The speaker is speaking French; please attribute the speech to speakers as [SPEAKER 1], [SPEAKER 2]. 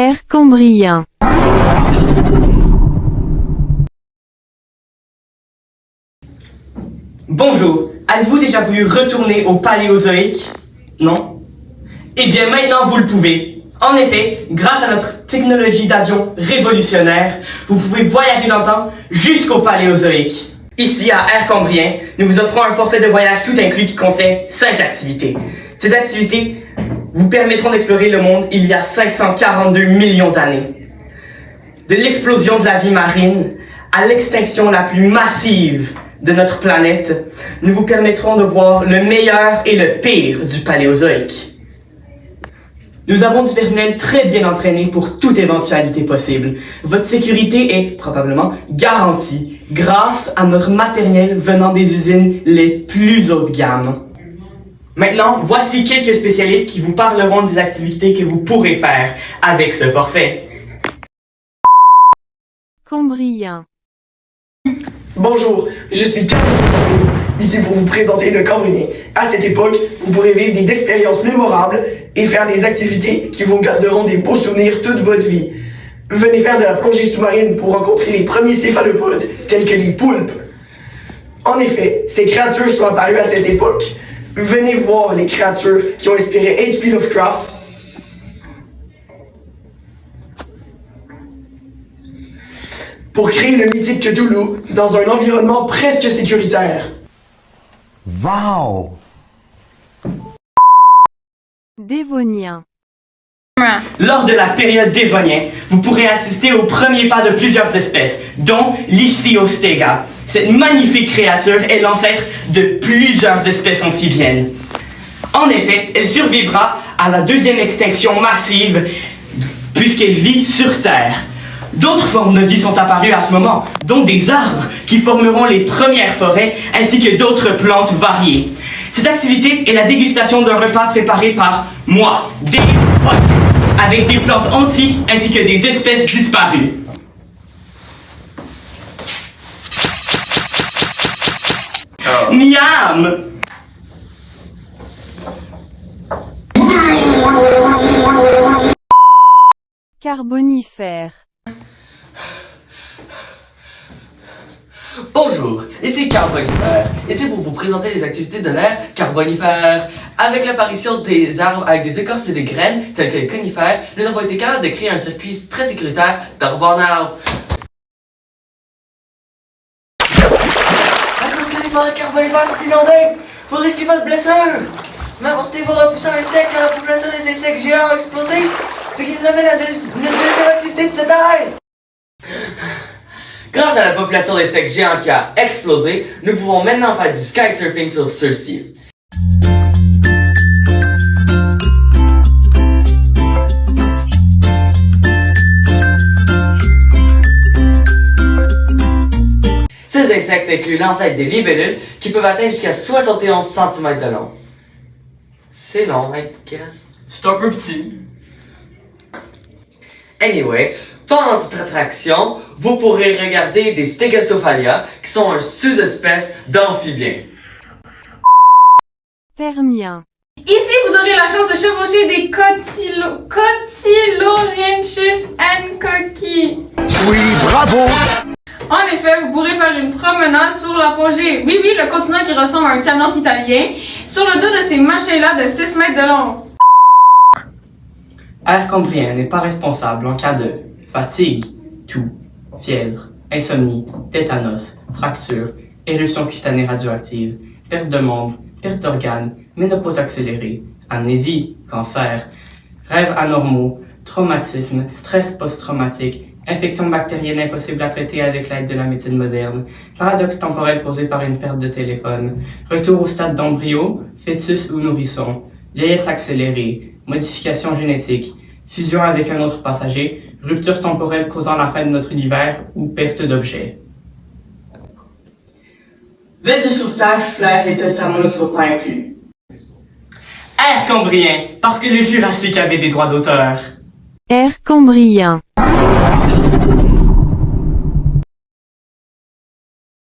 [SPEAKER 1] Air cambrien.
[SPEAKER 2] Bonjour, avez-vous déjà voulu retourner au Paléozoïque? Non? Eh bien maintenant vous le pouvez. En effet, grâce à notre technologie d'avion révolutionnaire, vous pouvez voyager dans le temps jusqu'au Paléozoïque. Ici à Air Cambrien, nous vous offrons un forfait de voyage tout inclus qui contient 5 activités. Ces activités vous permettront d'explorer le monde il y a 542 millions d'années. De l'explosion de la vie marine à l'extinction la plus massive de notre planète, nous vous permettrons de voir le meilleur et le pire du Paléozoïque. Nous avons du personnel très bien entraîné pour toute éventualité possible. Votre sécurité est probablement garantie grâce à notre matériel venant des usines les plus haut de gamme. Maintenant, voici quelques spécialistes qui vous parleront des activités que vous pourrez faire avec ce forfait.
[SPEAKER 1] Cambrien.
[SPEAKER 3] Bonjour, je suis ici pour vous présenter le Cambrien. À cette époque, vous pourrez vivre des expériences mémorables et faire des activités qui vous garderont des beaux souvenirs toute votre vie. Venez faire de la plongée sous-marine pour rencontrer les premiers céphalopodes, tels que les poulpes. En effet, ces créatures sont apparues à cette époque. Venez voir les créatures qui ont inspiré H.P. Lovecraft. Pour créer le mythique Cthulhu dans un environnement presque sécuritaire.
[SPEAKER 4] Wow!
[SPEAKER 1] Dévonien.
[SPEAKER 2] Lors de la période dévonien, vous pourrez assister au premier pas de plusieurs espèces, dont l'Ichthyostega. Cette magnifique créature est l'ancêtre de plusieurs espèces amphibiennes. En effet, elle survivra à la deuxième extinction massive puisqu'elle vit sur Terre. D'autres formes de vie sont apparues à ce moment, dont des arbres qui formeront les premières forêts ainsi que d'autres plantes variées. Cette activité est la dégustation d'un repas préparé par moi, Dave Hot, avec des plantes antiques ainsi que des espèces disparues. Miam!
[SPEAKER 1] Carbonifère.
[SPEAKER 5] Bonjour, ici Carbonifère, et c'est pour vous présenter les activités de l'ère carbonifère. Avec l'apparition des arbres avec des écorces et des graines, tels que les conifères, nous avons été capables de créer un circuit très sécuritaire d'arbre en arbre. À cause que les forêts carbonifères sont inondées, vous risquez pas de blessure. Mais apportez vos repoussants insectes quand la population des insectes géants a explosé, ce qui nous amène à une deuxième activité de cette ère. Grâce à la population d'insectes géants qui a explosé, nous pouvons maintenant faire du skysurfing sur ceux-ci. Ces insectes incluent l'ancêtre des libellules qui peuvent atteindre jusqu'à 71 cm de long. C'est long, I guess.
[SPEAKER 2] C'est un peu petit.
[SPEAKER 5] Anyway, pendant cette attraction, vous pourrez regarder des Stegosophalia qui sont une sous-espèce d'amphibiens.
[SPEAKER 1] Permien.
[SPEAKER 6] Ici, vous aurez la chance de chevaucher des Cotylorenchus hancocky.
[SPEAKER 4] Oui, bravo!
[SPEAKER 6] En effet, vous pourrez faire une promenade sur l'apogée. Oui, le continent qui ressemble à un canon italien, sur le dos de ces machins-là de 6 mètres de long.
[SPEAKER 2] Air Cambrien n'est pas responsable en cas de fatigue, toux, fièvre, insomnie, tétanos, fracture, éruption cutanée radioactive, perte de membres, perte d'organes, ménopause accélérée, amnésie, cancer, rêves anormaux, traumatisme, stress post-traumatique, infection bactérienne impossible à traiter avec l'aide de la médecine moderne, paradoxe temporel causé par une perte de téléphone, retour au stade d'embryo, fœtus ou nourrisson, vieillesse accélérée, modification génétique, fusion avec un autre passager, rupture temporelle causant la fin de notre univers ou perte d'objet. L'aide de sauvetage, flair et testament ne sont pas inclus. Air Cambrien, parce que le Jurassique avait des droits d'auteur.
[SPEAKER 1] Air cambrien.